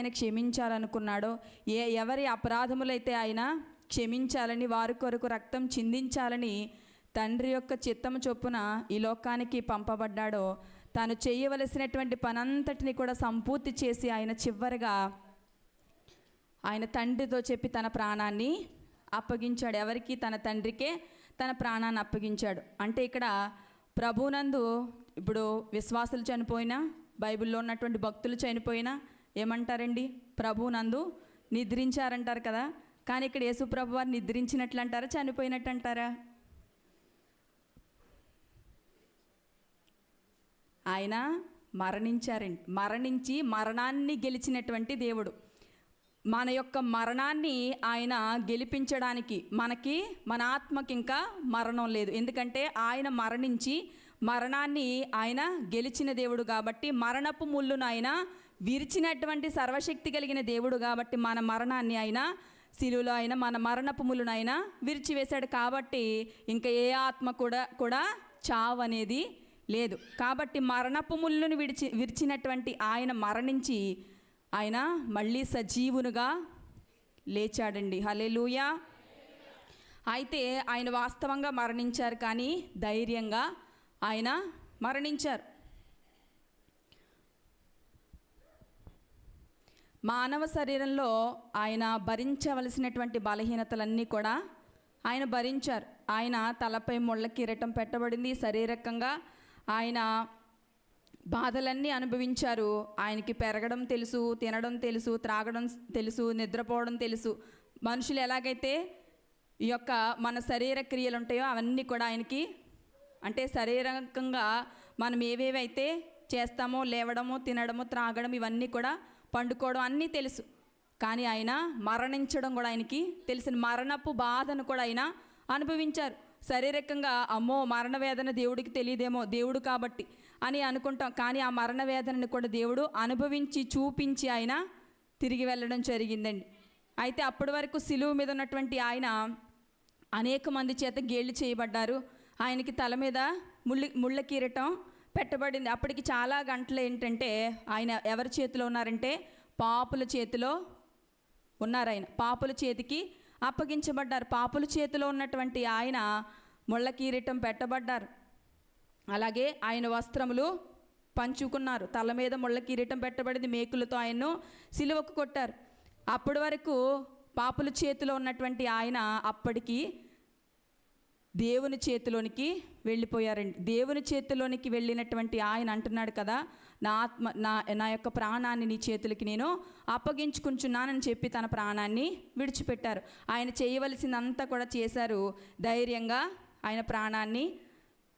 ఆయన క్షమించాలనుకున్నాడో, ఎవరి అపరాధములైతే ఆయన క్షమించాలని, వారి కొరకు రక్తం చిందించాలని తండ్రి యొక్క చిత్తము చొప్పున ఈ లోకానికి పంపబడ్డాడో, తాను చేయవలసినటువంటి పనంతటిని కూడా సంపూర్తి చేసి ఆయన చివరిగా ఆయన తండ్రితో చెప్పి తన ప్రాణాన్ని అప్పగించాడు. ఎవరికి? తన తండ్రికే తన ప్రాణాన్ని అప్పగించాడు. అంటే ఇక్కడ ప్రభునందు ఇప్పుడు విశ్వాసులు చనిపోయినా, బైబిల్లో ఉన్నటువంటి భక్తులు చనిపోయినా ఏమంటారండి? ప్రభునందు నిద్రించారంటారు కదా. కానీ ఇక్కడ యేసు ప్రభు వారు నిద్రించినట్లు అంటారా, చనిపోయినట్టు అంటారా? ఆయన మరణించారండి. మరణించి మరణాన్ని గెలిచినటువంటి దేవుడు. మన యొక్క మరణాన్ని ఆయన గెలిపించడానికి మనకి, మన ఆత్మకి ఇంకా మరణం లేదు. ఎందుకంటే ఆయన మరణించి మరణాన్ని ఆయన గెలిచిన దేవుడు కాబట్టి, మరణపు ముళ్ళును ఆయన విరిచినటువంటి సర్వశక్తి కలిగిన దేవుడు కాబట్టి, మన మరణాన్ని ఆయన శిలువలో ఆయన మన మరణపు ముళ్ళును ఆయన విరిచివేశాడు. కాబట్టి ఇంకా ఏ ఆత్మ కూడా చావు అనేది లేదు. కాబట్టి మరణపు ముళ్ళును విరిచినటువంటి ఆయన మరణించి ఆయన మళ్ళీ సజీవునుగా లేచాడండి. హల్లెలూయా. అయితే ఆయన వాస్తవంగా మరణించారు, కానీ ధైర్యంగా ఆయన మరణించారు. మానవ శరీరంలో ఆయన భరించవలసినటువంటి బలహీనతలన్నీ కూడా ఆయన భరించారు. ఆయన తలపై ముళ్ళ కిరీటం పెట్టబడింది. శారీరకంగా ఆయన బాధలన్నీ అనుభవించారు. ఆయనకి పెరగడం తెలుసు, తినడం తెలుసు, త్రాగడం తెలుసు, నిద్రపోవడం తెలుసు. మనుషులు ఎలాగైతే ఈ యొక్క మన శరీర క్రియలు ఉంటాయో అవన్నీ కూడా ఆయనకి, అంటే శారీరకంగా మనం ఏవేవైతే చేస్తామో, లేవడము, తినడము, త్రాగడం, ఇవన్నీ కూడా, పండుకోవడం అన్నీ తెలుసు. కానీ ఆయన మరణించడం కూడా ఆయనకి తెలిసిన మరణపు బాధను కూడా ఆయన అనుభవించారు. శారీరకంగా అమ్మో మరణ వేదన దేవుడికి తెలియదేమో, దేవుడు కాబట్టి అని అనుకుంటాం. కానీ ఆ మరణ వేదనని కూడా దేవుడు అనుభవించి చూపించి ఆయన తిరిగి వెళ్ళడం జరిగిందండి. అయితే అప్పటి వరకు సిలువ మీద ఉన్నటువంటి ఆయన అనేక మంది చేత గేళ్ళు చేయబడ్డారు. ఆయనకి తల మీద ముళ్ళ కిరీటం పెట్టబడింది. అప్పటికి చాలా గంటలు ఏంటంటే ఆయన ఎవరి చేతిలో ఉన్నారంటే పాపుల చేతిలో ఉన్నారు. ఆయన పాపుల చేతికి అప్పగించబడ్డారు. పాపుల చేతిలో ఉన్నటువంటి ఆయన ముళ్ళ కిరీటం పెట్టబడ్డారు. అలాగే ఆయన వస్త్రములు పంచుకున్నారు. తల మీద ముళ్ళ కిరీటం పెట్టబడింది. మేకులతో ఆయన్ను సిలువకు కొట్టారు. అప్పటి వరకు పాపుల చేతిలో ఉన్నటువంటి ఆయన అప్పటికి దేవుని చేతిలోనికి వెళ్ళిపోయారండి. దేవుని చేతిలోనికి వెళ్ళినటువంటి ఆయన అంటున్నాడు కదా, నా ఆత్మ నా యొక్క ప్రాణాన్ని నీ చేతులకి నేను అప్పగించుకుంటున్నానని చెప్పి తన ప్రాణాన్ని విడిచిపెట్టారు. ఆయన చేయవలసిందంతా కూడా చేశారు. ధైర్యంగా ఆయన ప్రాణాన్ని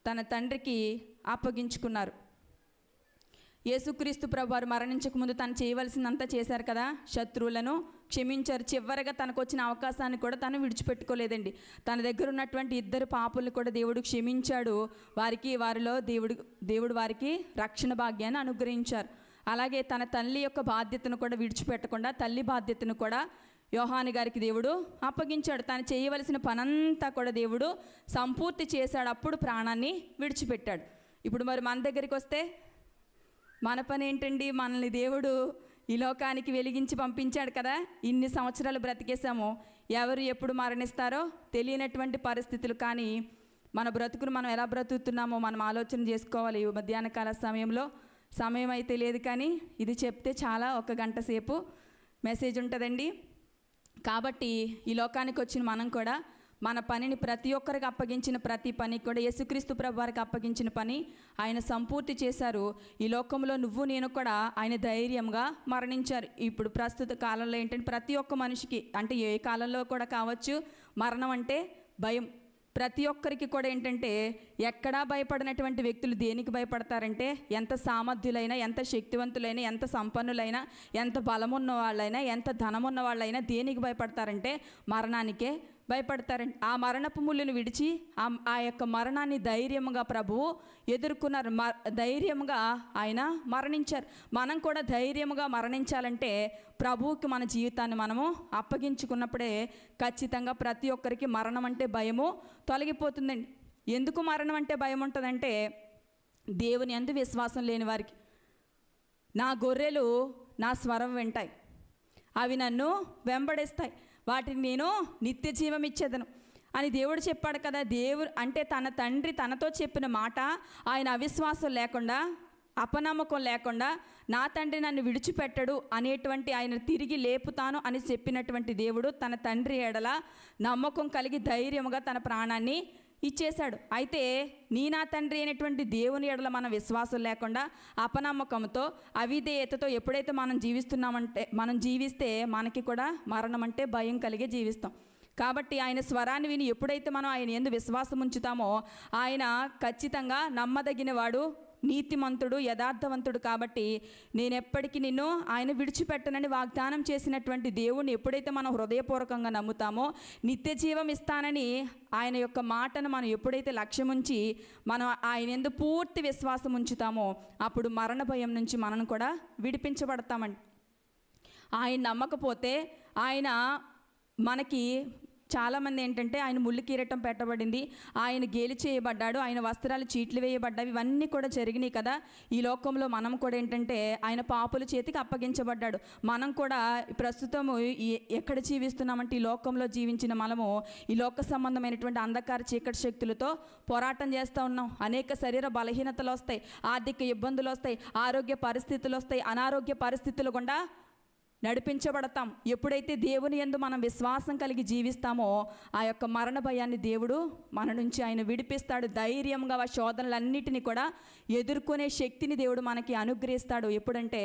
తన తండ్రికి అప్పగించుకున్నారు. యేసుక్రీస్తు ప్రభువారు మరణించకముందు తను చేయవలసిందంతా చేశారు కదా, శత్రువులను క్షమించారు. చివరిగా తనకు వచ్చిన అవకాశాన్ని కూడా తను విడిచిపెట్టుకోలేదండి. తన దగ్గర ఉన్నటువంటి 2 పాపులను కూడా దేవుడు క్షమించాడు. వారిలో దేవుడు వారికి రక్షణ భాగ్యాన్ని అనుగ్రహించారు. అలాగే తన తల్లి యొక్క బాధ్యతను కూడా విడిచిపెట్టకుండా తల్లి బాధ్యతను కూడా యోహాను గారికి దేవుడు అప్పగించాడు. తను చేయవలసిన పనంతా కూడా దేవుడు సంపూర్తి చేశాడు. అప్పుడు ప్రాణాన్ని విడిచిపెట్టాడు. ఇప్పుడు మరి మన దగ్గరికి వస్తే మన పని ఏంటండి? మనల్ని దేవుడు ఈ లోకానికి వెలిగించి పంపించాడు కదా, ఇన్ని సంవత్సరాలు బ్రతికేసాము. ఎవరు ఎప్పుడు మరణిస్తారో తెలియనటువంటి పరిస్థితులు. కానీ మన బ్రతుకును మనం ఎలా బ్రతుకుతున్నామో మనం ఆలోచన చేసుకోవాలి. మధ్యాహ్న కాల సమయంలో సమయం అయితే లేదు, కానీ ఇది చెప్తే చాలా 1 గంట సేపు మెసేజ్ ఉంటుందండి. కాబట్టి ఈ లోకానికి వచ్చిన మనం కూడా మన పనిని ప్రతి ఒక్కరికి అప్పగించిన ప్రతి పని కూడా యేసుక్రీస్తు ప్రభు వారికి అప్పగించిన పని ఆయన సంపూర్తి చేశారు. ఈ లోకంలో నువ్వు నేను కూడా ఆయన ధైర్యంగా మరణించారు. ఇప్పుడు ప్రస్తుత కాలంలో ఏంటంటే ప్రతి ఒక్క మనిషికి, అంటే ఏ కాలంలో కూడా కావచ్చు, మరణం అంటే భయం. ప్రతి ఒక్కరికి కూడా ఏంటంటే ఎక్కడా భయపడినటువంటి వ్యక్తులు దేనికి భయపడతారంటే, ఎంత సామర్థ్యులైనా, ఎంత శక్తివంతులైనా, ఎంత సంపన్నులైనా, ఎంత బలమున్న వాళ్ళైనా, ఎంత ధనమున్న వాళ్ళైనా దేనికి భయపడతారంటే మరణానికే భయపడతారండి. ఆ మరణపు ముళ్ళును విడిచి ఆ యొక్క మరణాన్ని ధైర్యంగా ప్రభువు ఎదుర్కొన్నారు. ధైర్యంగా ఆయన మరణించారు. మనం కూడా ధైర్యంగా మరణించాలంటే ప్రభువుకి మన జీవితాన్ని మనము అప్పగించుకున్నప్పుడే ఖచ్చితంగా ప్రతి ఒక్కరికి మరణం అంటే భయము తొలగిపోతుందండి. ఎందుకు మరణం అంటే భయం ఉంటుందంటే, దేవుని యందు విశ్వాసం లేని వారికి. నా గొర్రెలు నా స్వరం వింటాయి, అవి నన్ను వెంబడిస్తాయి, వాటిని నేను నిత్య జీవం ఇచ్చేదను అని దేవుడు చెప్పాడు కదా. దేవుడు అంటే తన తండ్రి తనతో చెప్పిన మాట ఆయన అవిశ్వాసం లేకుండా, అపనమ్మకం లేకుండా, నా తండ్రి నన్ను విడిచిపెట్టడు అనేటువంటి, ఆయన తిరిగి లేపుతాను అని చెప్పినటువంటి దేవుడు తన తండ్రి ఎడల నమ్మకం కలిగి ధైర్యముగా తన ప్రాణాన్ని ఇచ్చేశాడు. అయితే నా తండ్రి అయినటువంటి దేవుని ఎడల మన విశ్వాసం లేకుండా, అపనమ్మకంతో, అవిధేయతతో ఎప్పుడైతే మనం జీవిస్తే మనకి కూడా మరణం అంటే భయం కలిగే జీవిస్తాం. కాబట్టి ఆయన స్వరాన్ని విని ఎప్పుడైతే మనం ఆయన యందు విశ్వాసం ఉంచుతామో, ఆయన ఖచ్చితంగా నమ్మదగినవాడు, నీతిమంతుడు, యథార్థవంతుడు. కాబట్టి నేను ఎప్పటికీ నిన్ను ఆయన విడిచిపెట్టనని వాగ్దానం చేసినటువంటి దేవుణ్ణి ఎప్పుడైతే మనం హృదయపూర్వకంగా నమ్ముతామో, నిత్య జీవం ఇస్తానని ఆయన యొక్క మాటను మనం ఎప్పుడైతే లక్ష్యం ఉంచి మనం ఆయన యందు పూర్తి విశ్వాసం ఉంచుతామో, అప్పుడు మరణ భయం నుంచి మనం కూడా విడిపించబడతామండి. ఆయన నమ్మకపోతే, ఆయన మనకి చాలామంది ఏంటంటే ఆయన ముళ్ళు కిరీటం పెట్టబడింది, ఆయన గేలి చేయబడ్డాడు, ఆయన వస్త్రాలు చీట్లు వేయబడ్డాయి, ఇవన్నీ కూడా జరిగినాయి కదా. ఈ లోకంలో మనం కూడా ఏంటంటే ఆయన పాపుల చేతికి అప్పగించబడ్డాడు. మనం కూడా ప్రస్తుతము ఎక్కడ జీవిస్తున్నామంటే ఈ లోకంలో జీవించిన మనము ఈ లోక సంబంధమైనటువంటి అంధకార చీకటి శక్తులతో పోరాటం చేస్తూ ఉన్నాం. అనేక శరీర బలహీనతలు వస్తాయి, ఆర్థిక ఇబ్బందులు వస్తాయి, ఆరోగ్య పరిస్థితులు వస్తాయి, అనారోగ్య పరిస్థితులు గుండా నడిపించబడతాం. ఎప్పుడైతే దేవుని యందు మనం విశ్వాసం కలిగి జీవిస్తామో, ఆ యొక్క మరణ భయాన్ని దేవుడు మన నుంచి ఆయన విడిపిస్తాడు. ధైర్యంగా ఆ శోధనలన్నిటినీ కూడా ఎదుర్కొనే శక్తిని దేవుడు మనకి అనుగ్రహిస్తాడు. ఎప్పుడంటే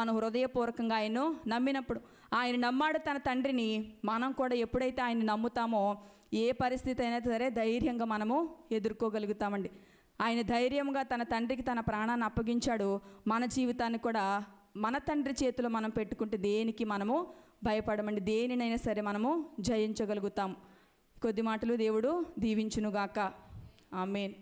మనం హృదయపూర్వకంగా ఆయన్ను నమ్మినప్పుడు. ఆయన నమ్మాడు తన తండ్రిని, మనం కూడా ఎప్పుడైతే ఆయన నమ్ముతామో ఏ పరిస్థితి అయినా సరే ధైర్యంగా మనము ఎదుర్కోగలుగుతామండి. ఆయన ధైర్యంగా తన తండ్రికి తన ప్రాణాన్ని అప్పగించాడు. మన జీవితాన్ని కూడా మన తండ్రి చేతిలో మనం పెట్టుకుంటే దేనికి మనము భయపడమండి, దేనినైనా సరే మనము జయించగలుగుతాం. కొద్ది మాటలు దేవుడు దీవించునుగాక. ఆమేన్.